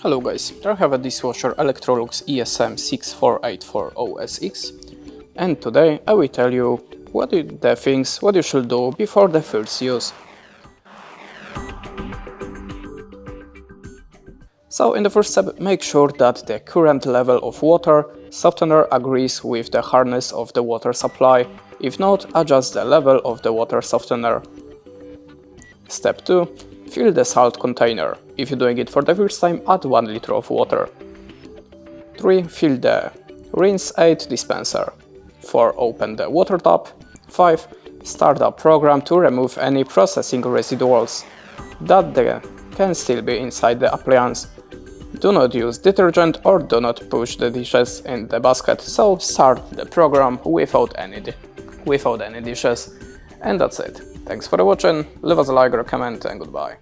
Hello guys, I have a dishwasher Electrolux ESM64840SX, and today I will tell you what you should do before the first use. So in the first step, make sure that the current level of water softener agrees with the hardness of the water supply. If not, adjust the level of the water softener. Step 2. Fill the salt container. If you're doing it for the first time, add 1 liter of water. 3. Fill the rinse aid dispenser. 4. Open the water tap. 5. Start a program to remove any processing residuals that can still be inside the appliance. Do not use detergent or do not push the dishes in the basket, so start the program without any dishes. And that's it. Thanks for watching, leave us a like or a comment, and goodbye.